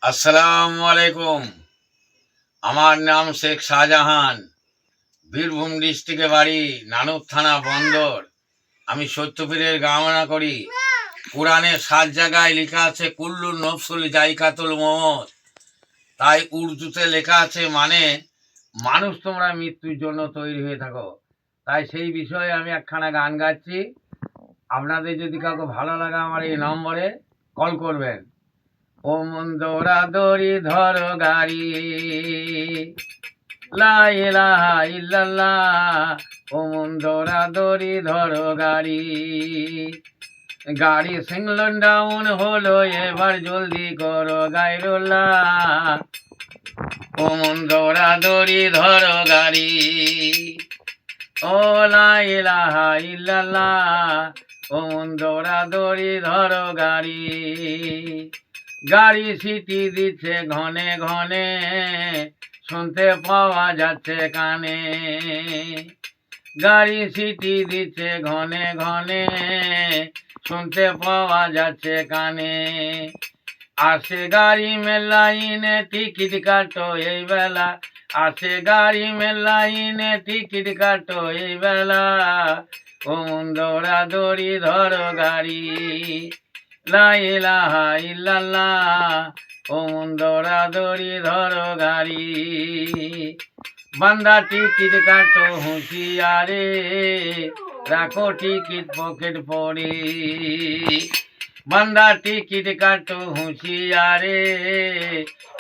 আসসালামু আলাইকুম। আমার নাম শেখ শাহজাহান। বীরভূম ডিস্ট্রিক্টে বাড়ি, নানুর থানা বন্দর। আমি সত্যপীরের কামনা করি। কোরআনে ৭ জায়গায় লেখা আছে কুল্লু নফসুল জাইকাতুল মউত। তাই উর্দুতে লেখা আছে মানে মানুষ তোমরা মৃত্যুর জন্য তৈরি হয়ে থাকো। তাই সেই বিষয়ে আমি একখানা গান গাচ্ছি। আপনাদের যদি কাউকে ভালো লাগে আমার এই নম্বরে কল করবেন। ও মন দৌড়াদৌড়ি ধরো গাড়ি, লা ইলাহা ইল্লাল্লাহ। ও মন দৌড়াদৌড়ি ধরো গাড়ি, গাড়ি সিগন্যাল ডাউন হলো এবার জলদি করো গাইরুল্লাহ। ও মন দৌড়াদৌড়ি ধরো গাড়ি, ও লা ইলাহা ইল্লাল্লাহ। ও মন দৌড়াদৌড়ি ধরো গাড়ি, গাড়ি সিটি দিচ্ছে ঘনে ঘনে, শুনতে পাওয়া যাচ্ছে কানে। গাড়ি সিটি দিচ্ছে ঘনে ঘনে, শুনতে পাওয়া যাচ্ছে কানে। আসে গাড়ি মেলাইনে টিকিট কাটো এই বেলা, আসে গাড়ি মেলাইনে টিকিট কাটো এই বেলা। ও মন দৌড়াদৌড়ি ধরো গাড়ি, লা ইলাহা ইল্লাল্লাহ। ও মন দৌড়াদৌড়ি ধরো গাড়ি, বান্দা টিকিট কাটো হুঁশিয়ারে, রাখো টিকিট পকেট পড়ে। বান্দা টিকিট কাটো হুঁশিয়ারে,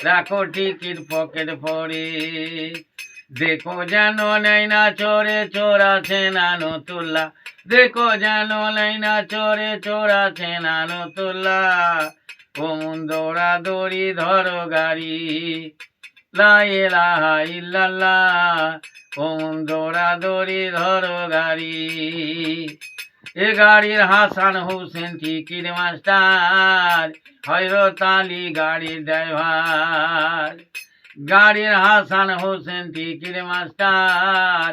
রাখো টিকিট পকেট পড়ে। দেখো যেন নেই না চোরে, চোর আছে নানতুল্লাহ। দেখো যেন নেই না চোরে, চোর আছে নানতুল্লাহ। ও মন দৌড়াদৌড়ি ধরো গাড়ি, লা ইলাহা ইল্লাল্লাহ। ও মন দৌড়াদৌড়ি ধরো গাড়ি, এ গাড়ির হাসান হোসেন টিকিট মাস্টার, হযরত আলী গাড়ির ড্রাইভার। গাড়ির হাসান হোসেন টিকিট মাস্টার,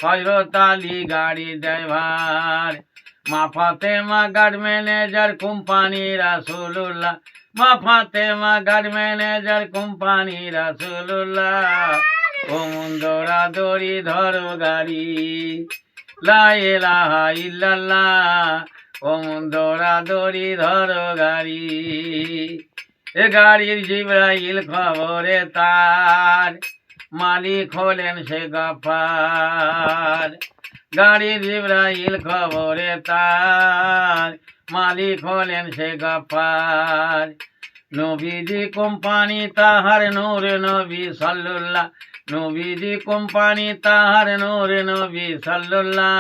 হযরত আলী গাড়ির ড্রাইভার। মা ফাতেমা গার্ড ম্যানেজার কোম্পানি রাসূলুল্লাহ, মা ফাতেমা গার্ড ম্যানেজার কোম্পানি রাসূলুল্লাহ। ও মন দৌড়াদৌড়ি ধরো গাড়ি, লা ইলাহা ইল্লাল্লাহ। ও মন দৌড়াদৌড়ি ধরো গাড়ি, এ গাড়ির জিবরাইল খবরে তার, মালিক হলেন সে গফফার। গাড়ির জিবরাইল খবরে তার, মালিক হলেন সে গফফার। নবীজি কোম্পানি তাহার নূর নবী সাল্লুল্লাহ, নবীজি কোম্পানি তাহার নূর নবী সাল্লুল্লাহ।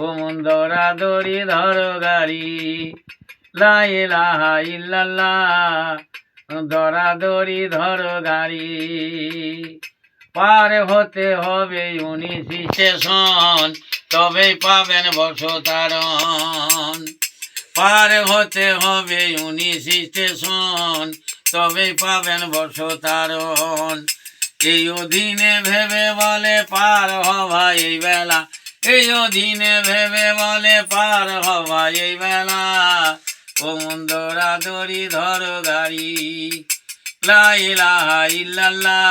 ও মন দৌড়াদৌড়ি ধরো গাড়ি, লা ইলাহা ইল্লাল্লাহ। দৌড়াদৌড়ি ধরো গাড়ি, পার হতে হবে 19 স্টেশন, তবেই পাবেন বর্ষতারণ। পার হতে হবে 19 স্টেশন, তবেই পাবেন বর্ষতারণ। এই অধীনে ভেবে বলে পার হওয়া এই বেলা, এই অধীনে ভেবে বলে পার হওয়া এই বেলা। ও মন দৌড়াদৌড়ি ধরো গাড়ি, লা ইলাহা ইল্লাল্লাহ।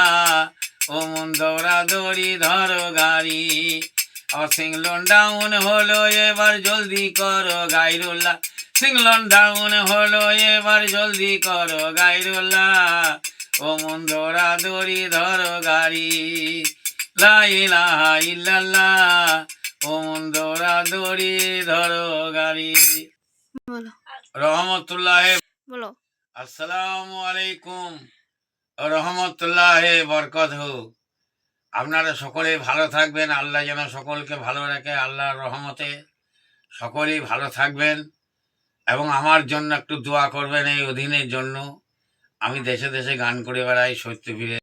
ও মন দৌড়াদৌড়ি ধরো গাড়ি, সিগন্যাল ডাউন হলো এবার জলদি করো গাইরুল্লাহ। সিগন্যাল ডাউন হলো এবার জলদি করো গাইরুল্লাহ। ও মন দৌড়াদৌড়ি ধরো গাড়ি, লা ইলাহা ইল্লাল্লাহ। ও মন দৌড়াদৌড়ি ধরো গাড়ি। বলো রহমতুল্লাহ। বলো আসসালামু আলাইকুম রহমতুল্লাহ বরকাতুহু। আপনারা সকলে ভালো থাকবেন, আল্লাহ যেন সকলকে ভালো রাখে। আল্লাহর রহমতে সকলেই ভালো থাকবেন এবং আমার জন্য একটু দোয়া করবেন এই অধীনের জন্য। আমি দেশে দেশে গান করে বেড়াই সত্যপীরে।